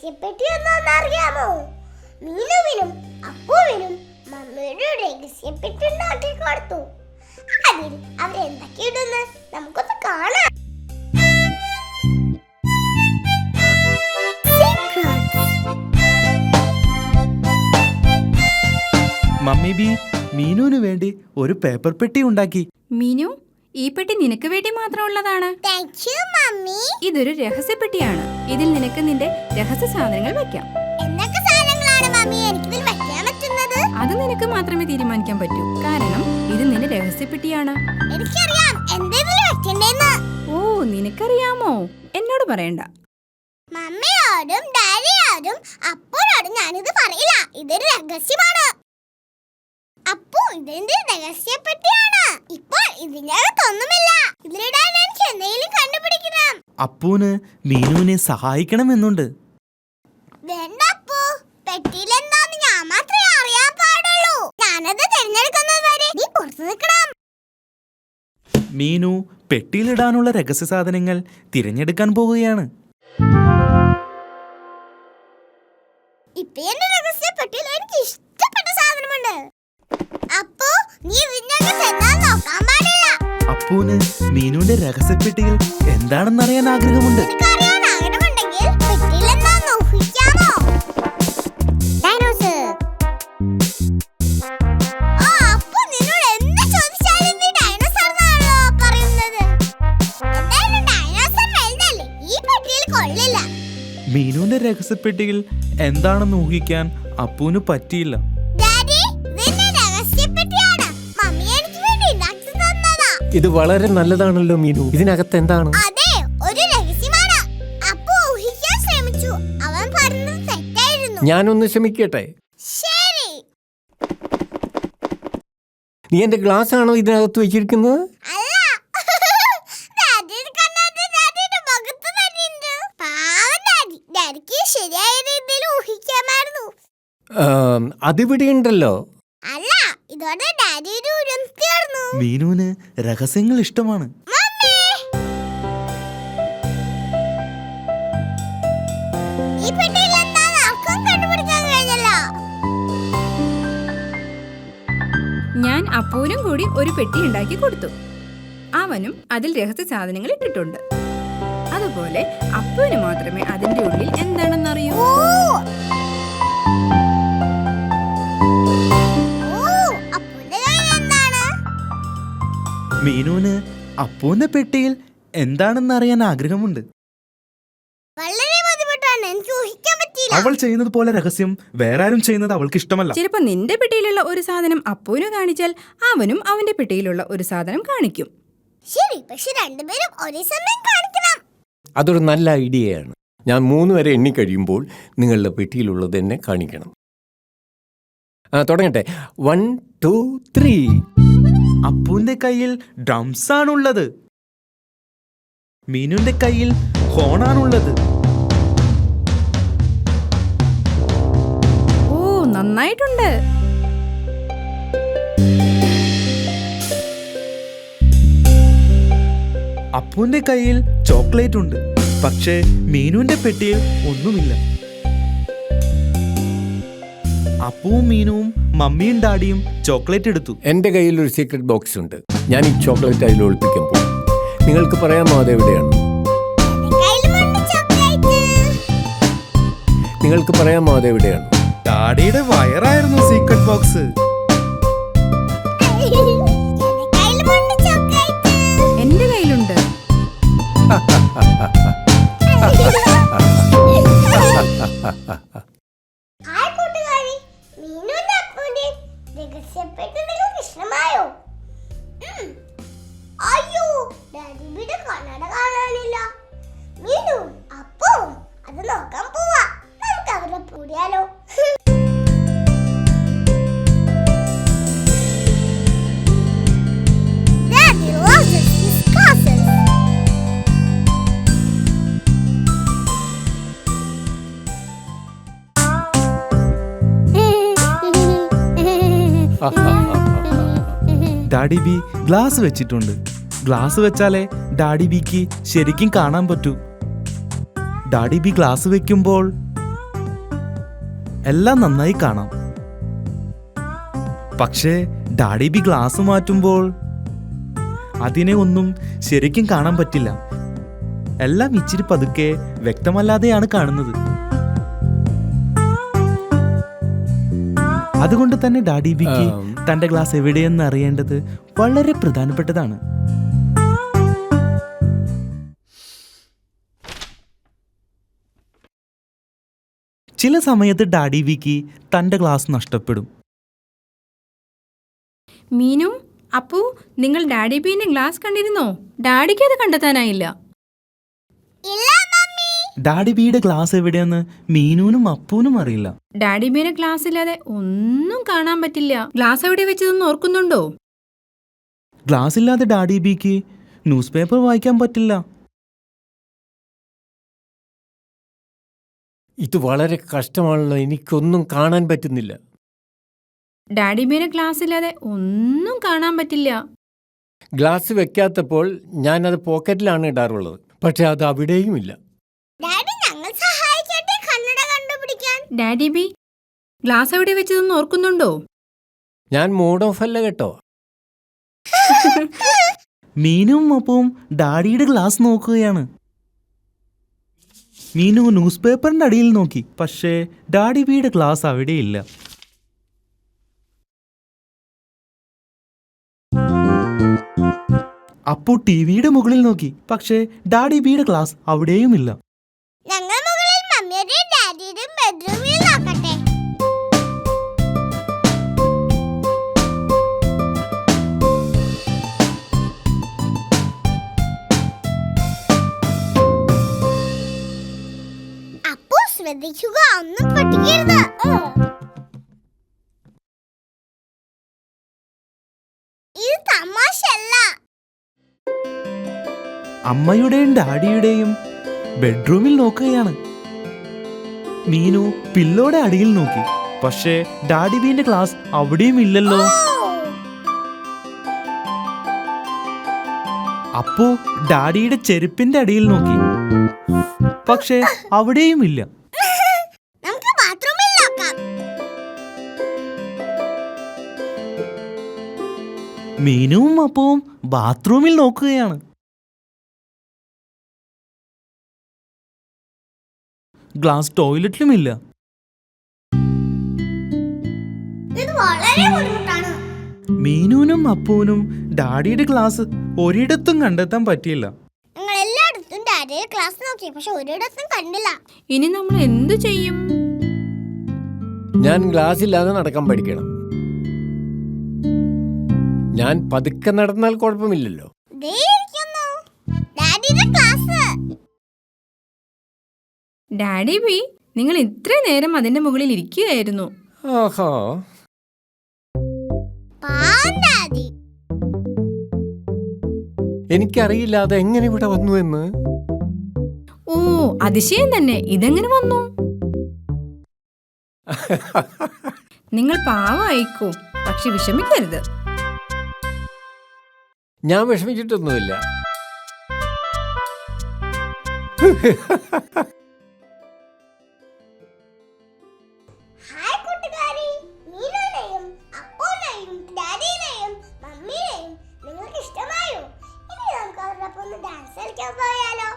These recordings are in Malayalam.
രഹസ്യപ്പെട്ടി ഒന്നറിയാമോ? മീനുവിനും അപ്പുവിനും മമ്മിയുടെ രഹസ്യപ്പെട്ടി ഉണ്ടാക്കി കൊടുത്തു. അതിൽ അവരെന്തൊക്കെ ഇടുന്നു നമുക്കൊന്ന് കാണാം. മമ്മി ബി മീനുവിന് വേണ്ടി ഒരു പേപ്പർ പെട്ടി ഉണ്ടാക്കി. മീനു, ഈ പെട്ടി നിനക്ക് വേണ്ടി മാത്രമുള്ളതാണ്. ഇതൊരു രഹസ്യപ്പെട്ടിയാണ്. ഇതിൽ നിനക്ക് നിന്റെ രഹസ്യ സാധനങ്ങൾ വെക്കാം. അത് നിനക്ക് മാത്രമേ തീരുമാനിക്കാൻ പറ്റൂ. കാരണം ഇത് നിന്റെ രഹസ്യപ്പെട്ടിയാണ്. ഓ, നിനക്കറിയാമോ? എന്നോട് പറയണ്ട. മമ്മിയോടും ഡാഡിയോടും അപ്പോഴോടും ഞാനിത് പറയില്ല. ഇതൊരു രഹസ്യമാണ്. അപ്പോ ഇതിന്റെ രഹസ്യപ്പെട്ടിയാണ്. ഇപ്പോൾ ഇതിനകത്തൊന്നുമില്ല. ഇതിലിടാൻ എനിക്ക് എന്തെങ്കിലും കണ്ടുപിടിക്കണം. അപ്പൂന് മീനുവിനെ സഹായിക്കണമെന്നുണ്ട്. വേണ്ട അപ്പു, പെട്ടിയിൽ എന്താന്ന് ഞാൻ മാത്രമേ അറിയാൻ പാടുള്ളൂ. ഞാനത് തിരഞ്ഞെടുക്കുന്നത് വരെ നീ പുറത്തു നിൽക്കണം. മീനു പെട്ടിയിലിടാനുള്ള രഹസ്യ സാധനങ്ങൾ തിരഞ്ഞെടുക്കാൻ പോവുകയാണ്. ഇപ്പൊ എന്റെ രഹസ്യപ്പെട്ടിയിൽ എനിക്ക് ഇഷ്ടപ്പെട്ട സാധനമുണ്ട്. അപ്പോ നീ ഇതിനകത്ത് എന്താന്ന് നോക്കാൻ പാടില്ല. അപ്പൂന് മീനുവിന്റെ രഹസ്യപ്പെട്ടിയിൽ എന്താണെന്നറിയാൻ ആഗ്രഹമുണ്ട്. ആഗ്രഹമുണ്ടെങ്കിൽ പെട്ടിയിൽ എന്താന്ന് ഊഹിക്കാമോ? ഡൈനോസർ. ആ, അപ്പോ നിന്നോട് എന്ത് ചോദിച്ചാലും നീ ഡൈനോസർ എന്നാണല്ലോ പറയുന്നത്. എന്തായാലും ഡൈനോസർ വലുതല്ലേ, ഈ പെട്ടിയിൽ കൊള്ളില്ല. മീനുവിന്റെ രഹസ്യപ്പെട്ടിയിൽ എന്താണെന്ന് ഊഹിക്കാൻ അപ്പൂന് പറ്റിയില്ല. ഇത് വളരെ നല്ലതാണല്ലോ മീനു. ഇതിനകത്ത് എന്താണ്? അതെ, ഒരു രഹസ്യമാണ്. അപ്പു ഊഹിക്കാൻ ശ്രമിച്ചു. അവൻ പറഞ്ഞത് തെറ്റായിരുന്നു. ഞാനൊന്ന് ശ്രമിക്കട്ടെ. ശരി. നീ എന്റെ ഗ്ലാസ് ആണോ ഇതിനകത്ത് വെച്ചിരിക്കുന്നത്? അല്ല. ഡാഡിയുടെ മുഖത്ത് തന്നെയുണ്ട്. പാവം ഡാഡി. ഡാഡിക്ക് ശരിയായ രീതിയിൽ ഊഹിക്കാമായിരുന്നു. അതിവിടെ ഉണ്ടല്ലോ. അല്ല, ഇതോടെ ഡാഡിയുടെ ഉരം തീർന്നു. മീനുവിന് രഹസ്യങ്ങൾ ഇഷ്ടമാണ്. ഈ പെട്ടിയിൽ എന്താണെന്ന് ആർക്കും കണ്ടുപിടിക്കാൻ കഴിഞ്ഞല്ലോ. ഞാൻ അപ്പൂനും കൂടി ഒരു പെട്ടി ഉണ്ടാക്കി കൊടുത്തു. അവനും അതിൽ രഹസ്യ സാധനങ്ങൾ ഇട്ടിട്ടുണ്ട്. അതുപോലെ അപ്പൂന് മാത്രമേ അതിന്റെ ഉള്ളിൽ എന്താണെന്നറിയൂ. മീനുവിന് അപ്പൂന്റെ പെട്ടിയിൽ എന്താണെന്ന് അറിയാൻ ആഗ്രഹമുണ്ട്. വളരെ ബുദ്ധിമുട്ടാണ്, എനിക്ക് ഊഹിക്കാൻ പറ്റില്ല. അവൾ ചെയ്യുന്നത് പോലെ രഹസ്യം വേറെ ആരും ചെയ്യുന്നത് അവൾക്ക് ഇഷ്ടമല്ല. ചിലപ്പോ നിന്റെ പെട്ടിയിലുള്ള ഒരു സാധനം അപ്പൂന് കാണിച്ചാൽ അവനും അവന്റെ പെട്ടിയിലുള്ള ഒരു സാധനം കാണിക്കും. ശരി, പക്ഷെ രണ്ടുപേരും ഒരേ സമയം കാണിക്കണം. അതൊരു നല്ല ഐഡിയയാണ്. ഞാൻ 3 വരെ എണ്ണി കഴിയുമ്പോൾ നിങ്ങളുടെ പെട്ടിയിലുള്ളത് എന്നെ കാണിക്കണം. തുടങ്ങട്ടെ. 1 2 3. അപ്പൂന്റെ കയ്യിൽ ഡ്രംസ് ആണുള്ളത്. മീനുന്റെ കയ്യിൽ ഹോണാണുള്ളത്. ഓ, നന്നായിട്ടുണ്ട്. അപ്പൂന്റെ കയ്യിൽ ചോക്ലേറ്റ് ഉണ്ട്. പക്ഷേ മീനുവിന്റെ പെട്ടിയിൽ ഒന്നുമില്ല. അപ്പുവും മീനുവും മമ്മിയും ഡാഡിയും ചോക്ലേറ്റ് എടുത്തു. എൻ്റെ കയ്യിൽ ഒരു സീക്രട്ട് ബോക്സ് ഉണ്ട്. ഞാൻ ഈ ചോക്ലേറ്റ് അതിൽ ഒളിപ്പിക്കാൻ പോകും. നിങ്ങൾക്ക് പറയാമോ അതെവിടെയാണ്? നിങ്ങൾക്ക് പറയാമോ അതെവിടെയാണ്? ഡാഡിയുടെ വയറായിരുന്നു സീക്രട്ട് ബോക്സ്. എന്റെ കയ്യിലുണ്ട്. ഇഷ്ടമായോ? അയ്യോ, ഡാഡിയുടെ കണ്ണട കാണാനില്ല. മീനു അപ്പോ അത് നോക്കാൻ പോവാ. നമുക്ക് അവരെ പൂടിയാലോ? Daddy loves his classes. Daddy B glass വെച്ചിട്ടുണ്ട്. ഗ്ലാസ് വെച്ചാലേ ഡാഡി ബിക്ക് ശരിക്കും കാണാൻ പറ്റൂ. ഡാഡി ബി ഗ്ലാസ് വെക്കുമ്പോൾ എല്ലാം നന്നായി കാണാം. പക്ഷേ ഡാഡി ബി ഗ്ലാസ് മാറ്റുമ്പോൾ അതിനെ ഒന്നും ശരിക്കും കാണാൻ പറ്റില്ല. എല്ലാം ഇച്ചിരി പതുക്കെ വ്യക്തമല്ലാതെയാണ് കാണുന്നത്. അതുകൊണ്ട് തന്നെ ഡാഡി ബിക്ക് തന്റെ ഗ്ലാസ് എവിടെയെന്ന് അറിയേണ്ടത് വളരെ പ്രധാനപ്പെട്ടതാണ്. ചില സമയത്ത് ഡാഡി ബിക്ക് തന്റെ ഗ്ലാസ് നഷ്ടപ്പെടും. മീനു, അപ്പു, നിങ്ങൾ ഡാഡി ബീന്റെ ഗ്ലാസ് കണ്ടിരുന്നോ? ഡാഡിക്ക് അത് കണ്ടെത്താനായില്ല. ഡാഡി ബിയുടെ ഗ്ലാസ് എവിടെയെന്ന് മീനുവിനും അപ്പൂനും അറിയില്ല. ഡാഡി ബീന്റെ ഗ്ലാസ് ഇല്ലാതെ ഒന്നും കാണാൻ പറ്റില്ല. ഗ്ലാസ് എവിടെ വെച്ചതെന്ന് ഓർക്കുന്നുണ്ടോ? ഗ്ലാസ് ഇല്ലാതെ ഡാഡി ബിക്ക് ന്യൂസ് പേപ്പർ വായിക്കാൻ പറ്റില്ല. ഇത് വളരെ കഷ്ടമാണല്ലോ, എനിക്കൊന്നും കാണാൻ പറ്റുന്നില്ല. ഡാഡി ബീന്റെ ഗ്ലാസ് ഇല്ലാതെ ഒന്നും കാണാൻ പറ്റില്ല. ഗ്ലാസ് വെക്കാത്തപ്പോൾ ഞാനത് പോക്കറ്റിലാണ് ഇടാറുള്ളത്, പക്ഷെ അത് അവിടെയുമില്ല. ഡാഡി ബി, ഗ്ലാസ് എവിടെ വെച്ചതെന്ന് ഓർക്കുന്നുണ്ടോ? ഞാൻ മൂഡ് ഓഫ് അല്ല കേട്ടോ. മീനും അപ്പവും ഡാഡിയുടെ ഗ്ലാസ് നോക്കുകയാണ്. മീനു ന്യൂസ് പേപ്പറിന്റെ അടിയിൽ നോക്കി, പക്ഷേ ഡാഡി ബിയുടെ ഗ്ലാസ് അവിടെയില്ല. അപ്പു ടിവിയുടെ മുകളിൽ നോക്കി, പക്ഷേ ഡാഡി ബിയുടെ ഗ്ലാസ് അവിടെയുമില്ല. ശ്രദ്ധിക്കുക, ഒന്നും പൊട്ടിക്കരുത്. ഇത് തമാശയല്ല. അമ്മയുടെയും ഡാഡിയുടെയും ബെഡ്റൂമിൽ നോക്കുകയാണ്. മീനു പില്ലോടെ അടിയിൽ നോക്കി, പക്ഷേ ഡാഡി ബീന്റെ ഗ്ലാസ് അവിടെയും ഇല്ലല്ലോ. അപ്പു ഡാഡിയുടെ ചെരുപ്പിന്റെ അടിയിൽ നോക്കി, പക്ഷേ അവിടെയും ഇല്ല. മീനുവും അപ്പവും ബാത്റൂമിൽ നോക്കുകയാണ്. ഗ്ലാസ് ടോയ്ലറ്റിലുമില്ല. മീനുവിനും അപ്പൂനും ഡാഡിയുടെ ഗ്ലാസ് ഒരിടത്തും കണ്ടെത്താൻ പറ്റിയില്ല. ഇനി നമ്മൾ എന്തു ചെയ്യും? ഞാൻ ഗ്ലാസ് ഇല്ലാതെ നടക്കാൻ പഠിക്കണം. ഞാൻ പതുക്കെ നടന്നാൽ കുഴപ്പമില്ലല്ലോ. ഡാഡി ബി, നിങ്ങൾ ഇത്ര നേരം അതിന്റെ മുകളിൽ ഇരിക്കുകയായിരുന്നു. ആഹാ, എനിക്കറിയില്ല അത് എങ്ങനെ ഇവിടെ വന്നു എന്ന്. ഓ, അതിശയം തന്നെ. ഇതെങ്ങനെ വന്നു? നിങ്ങൾ പാവമായിക്കോ, പക്ഷെ വിഷമിക്കരുത്. ഞാൻ വിഷമിച്ചിട്ടൊന്നുമില്ല. നിങ്ങൾക്ക് ഇഷ്ടമായോ? ഇനി നമുക്ക് അവരോടൊപ്പം ഒന്ന് ഡാൻസ് കളിക്കാൻ പോയാലോ?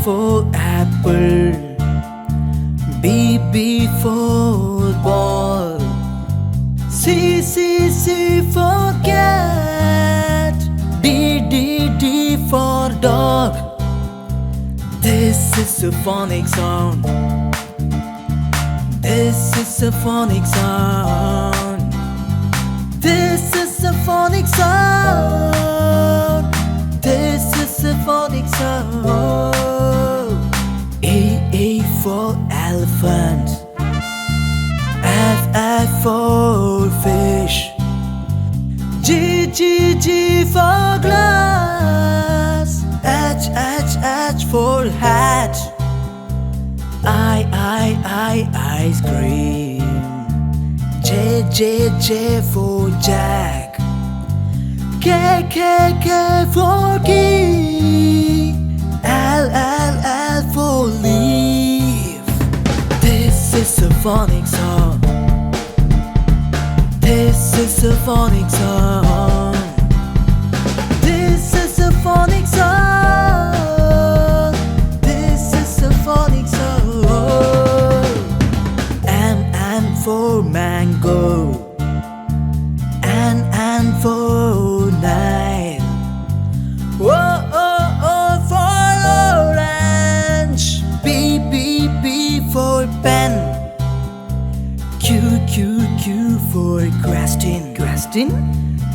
for apple, B for ball, C for cat, D for dog. This is a phonic sound. This is a phonic sound. This is a phonic sound. This is a phonic sound. A for elephant. F for fish. G for glass. H for hat. Ice cream. J for jack. K for key. L for leaf. This is a phonic sound. This is a phonic sound. This is a phonic sound. This is a phonic sound. M for mango. N for nine. O for orange. B for pen. Q for question.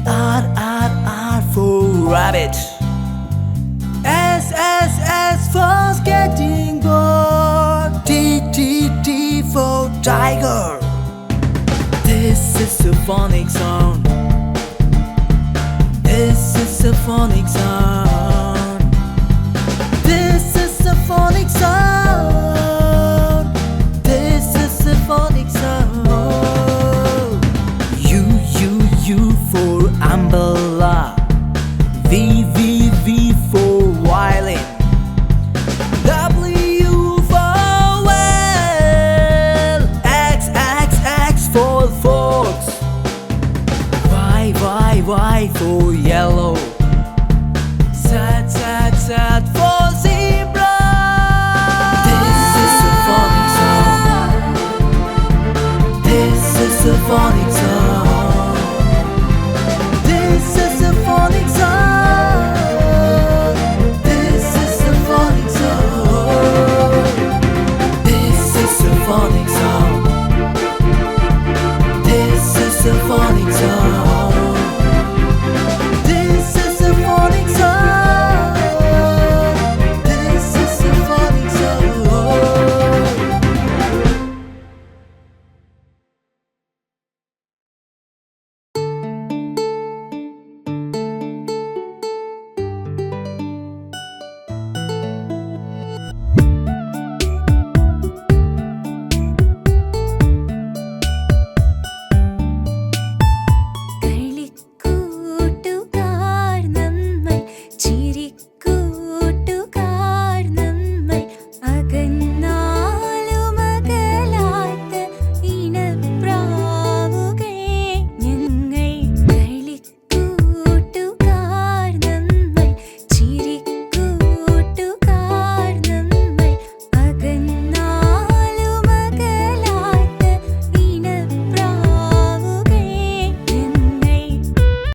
R for rabbit. S for skating board. T for tiger. This is a phonic sound. This is a phonic sound. This is a phonic sound. This is a phonic sound. U for umbrella. V for violin. W for whale. X for fox. Y for yellow. Z for zebra. This is a phonic sound. This is a phonic sound.